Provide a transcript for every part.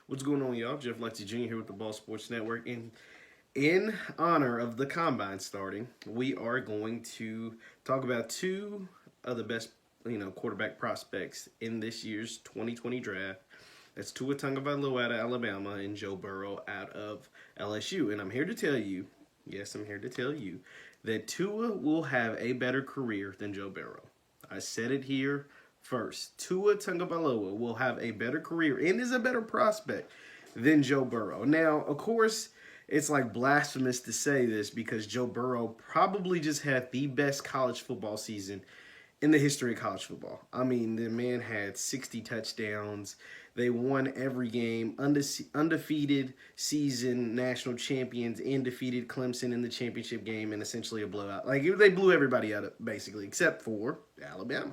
What's going on, y'all? Jeff Lightsy Jr. here with the Ball Sports Network. And in honor of the Combine starting, we are going to talk about two of the best, quarterback prospects in this year's 2020 draft. That's Tua Tagovailoa out of Alabama and Joe Burrow out of LSU. And I'm here to tell you, yes, I'm here to tell you, that Tua will have a better career than Joe Burrow. I said it here first. Tua Tagovailoa will have a better career and is a better prospect than Joe Burrow. Now, of course, it's like blasphemous to say this because Joe Burrow probably just had the best college football season in the history of college football. I mean, the man had 60 touchdowns. They won every game, undefeated season, national champions, and defeated Clemson in the championship game in essentially a blowout. Like, they blew everybody out, basically, except for Alabama.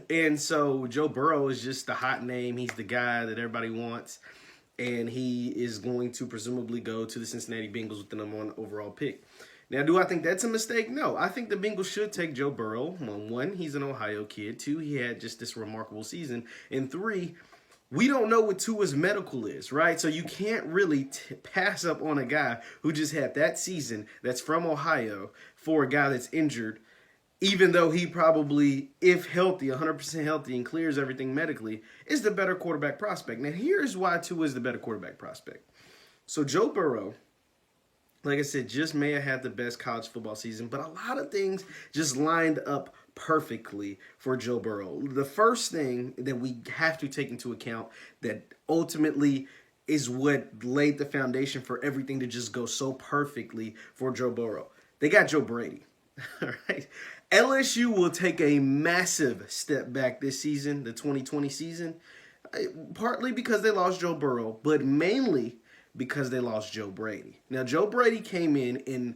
And so Joe Burrow is just the hot name. He's the guy that everybody wants. And he is going to presumably go to the Cincinnati Bengals with the #1 overall pick. Now, do I think that's a mistake? No. I think the Bengals should take Joe Burrow. One, he's an Ohio kid. Two, he had just this remarkable season. And three, we don't know what Tua's medical is, right? So you can't really pass up on a guy who just had that season that's from Ohio for a guy that's injured, even though he probably, if healthy, 100% healthy and clears everything medically, is the better quarterback prospect. Now, here's why Tua is the better quarterback prospect. So Joe Burrow, like I said, just may have had the best college football season, but a lot of things just lined up perfectly for Joe Burrow. The first thing that we have to take into account that ultimately is what laid the foundation for everything to just go so perfectly for Joe Burrow. They got Joe Brady. All right. LSU will take a massive step back this season, the 2020 season, partly because they lost Joe Burrow, but mainly because they lost Joe Brady. Now, Joe Brady came in and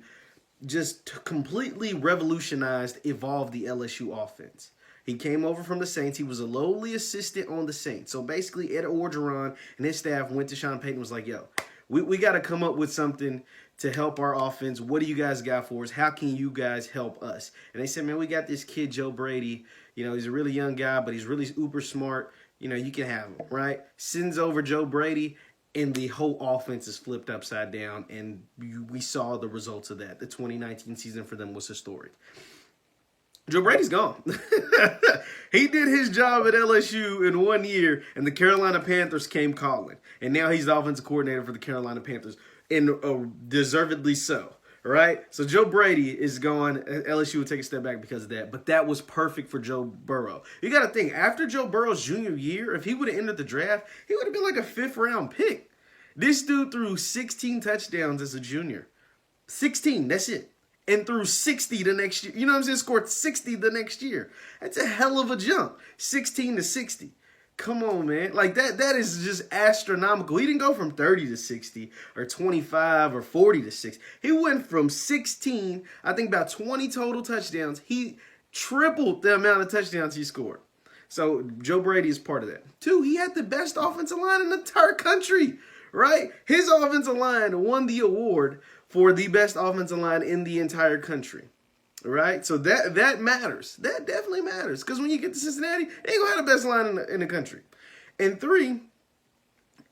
just completely revolutionized, evolved the LSU offense. He came over from the Saints. He was a lowly assistant on the Saints. So basically, Ed Orgeron and his staff went to Sean Payton and was like, yo, we got to come up with something to help our offense. What do you guys got for us? How can you guys help us? And they said, man, we got this kid, Joe Brady. He's a really young guy, but he's really uber smart. You can have him, right? Sends over Joe Brady, and the whole offense is flipped upside down, and we saw the results of that. The 2019 season for them was historic. Joe Brady's gone. He did his job at LSU in 1 year, and the Carolina Panthers came calling. And now he's the offensive coordinator for the Carolina Panthers, and deservedly so, right? So Joe Brady is gone. LSU will take a step back because of that, but that was perfect for Joe Burrow. You got to think, after Joe Burrow's junior year, if he would have entered the draft, he would have been like a 5th-round pick. This dude threw 16 touchdowns as a junior. 16, that's it. And threw 60 the next year. You know what I'm saying? Scored 60 the next year. That's a hell of a jump. 16 to 60. Come on, man. Like, that is just astronomical. He didn't go from 30 to 60 or 25 or 40 to 60. He went from 16, I think about 20 total touchdowns. He tripled the amount of touchdowns he scored. So Joe Brady is part of that. Two, he had the best offensive line in the entire country, right? His offensive line won the award for the best offensive line in the entire country. Right? So that matters. That definitely matters. Because when you get to Cincinnati, they ain't going to have the best line in the country. And three,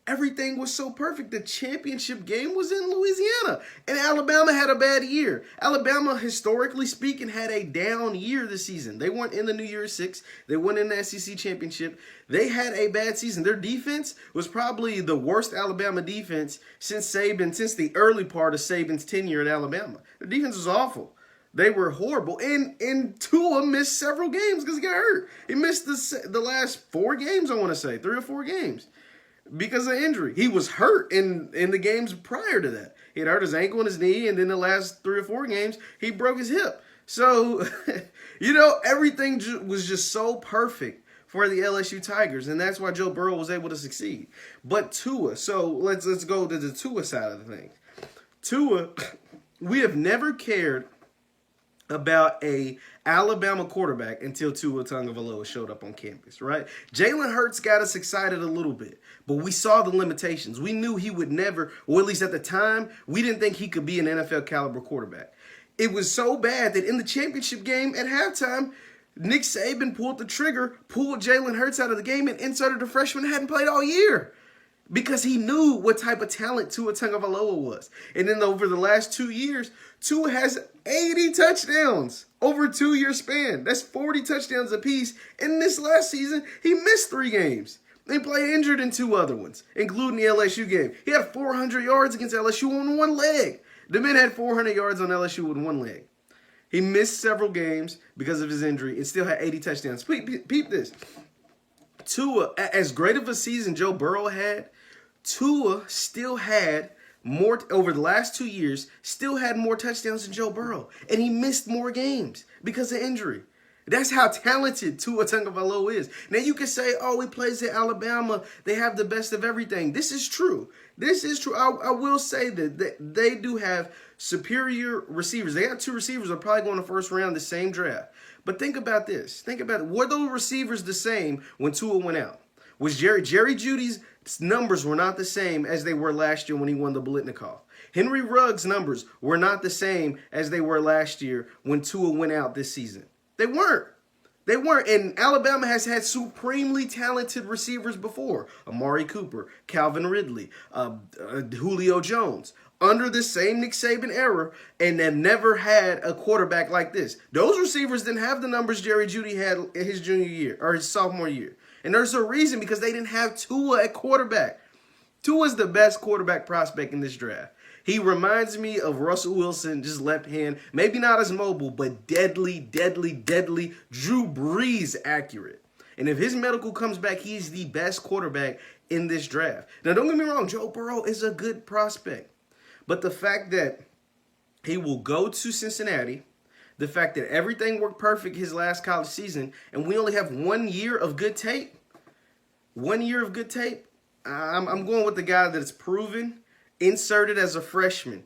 everything was so perfect. The championship game was in Louisiana. And Alabama had a bad year. Alabama, historically speaking, had a down year this season. They weren't in the New Year's Six. They weren't in the SEC championship. They had a bad season. Their defense was probably the worst Alabama defense since the early part of Saban's tenure at Alabama. Their defense was awful. They were horrible. And Tua missed several games because he got hurt. He missed the last 4 games, I want to say, 3 or 4 games because of injury. He was hurt in the games prior to that. He had hurt his ankle and his knee, and then the last 3 or 4 games, he broke his hip. So, everything was just so perfect for the LSU Tigers, and that's why Joe Burrow was able to succeed. But Tua, so let's go to the Tua side of the thing. Tua, we have never cared about a Alabama quarterback until Tua Tagovailoa showed up on campus, right? Jalen Hurts got us excited a little bit, but we saw the limitations. We knew he would never, or at least at the time, we didn't think he could be an NFL caliber quarterback. It was so bad that in the championship game at halftime, Nick Saban pulled the trigger, pulled Jalen Hurts out of the game, and inserted a freshman that hadn't played all year. Because he knew what type of talent Tua Tagovailoa was. And then over the last 2 years, Tua has 80 touchdowns over a 2-year span. That's 40 touchdowns apiece. And this last season, he missed 3 games. They played injured in 2 other ones, including the LSU game. He had 400 yards against LSU on 1 leg. The man had 400 yards on LSU with 1 leg. He missed several games because of his injury and still had 80 touchdowns. Peep this. Tua, as great of a season Joe Burrow had, Tua still had more, over the last 2 years, still had more touchdowns than Joe Burrow. And he missed more games because of injury. That's how talented Tua Tagovailoa is. Now you can say, oh, he plays at Alabama. They have the best of everything. This is true. This is true. I will say that they do have superior receivers. They got 2 receivers that are probably going to first round the same draft. But think about this. Think about it. Were those receivers the same when Tua went out? Was Jerry Jeudy's numbers were not the same as they were last year when he won the Biletnikoff. Henry Ruggs' numbers were not the same as they were last year when Tua went out this season. They weren't. They weren't. And Alabama has had supremely talented receivers before. Amari Cooper, Calvin Ridley, Julio Jones. Under the same Nick Saban era, and have never had a quarterback like this. Those receivers didn't have the numbers Jerry Jeudy had in his junior year or his sophomore year. And there's a reason, because they didn't have Tua at quarterback. Tua's the best quarterback prospect in this draft. He reminds me of Russell Wilson, just left hand. Maybe not as mobile, but deadly, deadly, deadly. Drew Brees accurate. And if his medical comes back, he's the best quarterback in this draft. Now, don't get me wrong. Joe Burrow is a good prospect. But the fact that he will go to Cincinnati, the fact that everything worked perfect his last college season, and we only have 1 year of good tape, 1 year of good tape, I'm going with the guy that's proven, inserted as a freshman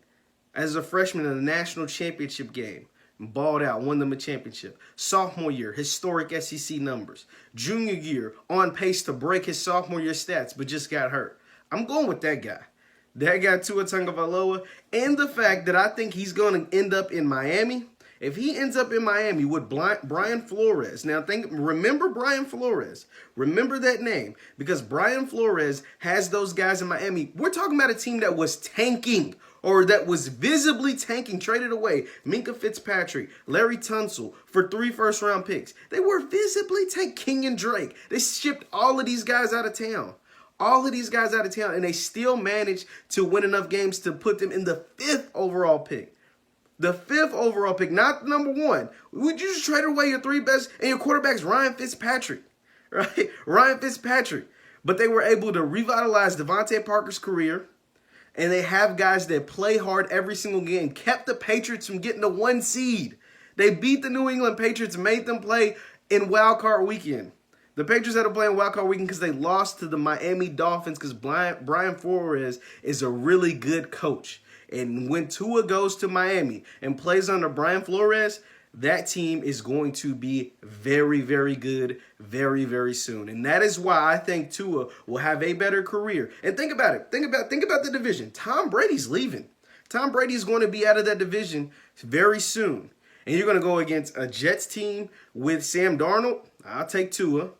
in a national championship game, balled out, won them a championship. Sophomore year, historic SEC numbers. Junior year, on pace to break his sophomore year stats, but just got hurt. I'm going with that guy. That guy, Tua Tagovailoa, and the fact that I think he's going to end up in Miami. If he ends up in Miami with Brian Flores, now remember Brian Flores. Remember that name, because Brian Flores has those guys in Miami. We're talking about a team that was tanking, or that was visibly tanking, traded away Minkah Fitzpatrick, Larry Tunsil for 3 first-round picks. They were visibly tanking. Kenyon Drake. They shipped all of these guys out of town. All of these guys out of town, and they still managed to win enough games to put them in the 5th overall pick. The 5th overall pick, not number 1. Would you just trade away your 3 best, and your quarterback's Ryan Fitzpatrick, right? Ryan Fitzpatrick. But they were able to revitalize Devontae Parker's career, and they have guys that play hard every single game, kept the Patriots from getting the 1 seed. They beat the New England Patriots, made them play in Wild Card Weekend. The Patriots had to play in Wild Card Weekend because they lost to the Miami Dolphins, because Brian Flores is a really good coach. And when Tua goes to Miami and plays under Brian Flores, that team is going to be very, very good very, very soon. And that is why I think Tua will have a better career. And think about it. Think about the division. Tom Brady's leaving. Tom Brady is going to be out of that division very soon. And you're going to go against a Jets team with Sam Darnold. I'll take Tua.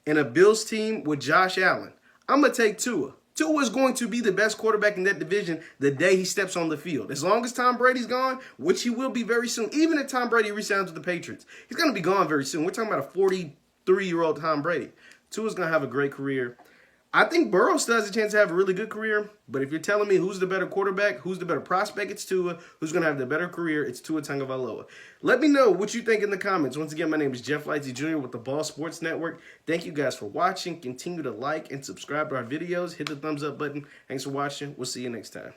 And a Bills team with Josh Allen. I'm going to take Tua. Tua is going to be the best quarterback in that division the day he steps on the field. As long as Tom Brady's gone, which he will be very soon, even if Tom Brady resigns with the Patriots, he's going to be gone very soon. We're talking about a 43-year-old Tom Brady. Tua's going to have a great career. I think Burrow still has a chance to have a really good career, but if you're telling me who's the better quarterback, who's the better prospect, it's Tua. Who's going to have the better career, it's Tua Tagovailoa. Let me know what you think in the comments. Once again, my name is Jeff Lightsy Jr. with the Ball Sports Network. Thank you guys for watching. Continue to like and subscribe to our videos. Hit the thumbs up button. Thanks for watching. We'll see you next time.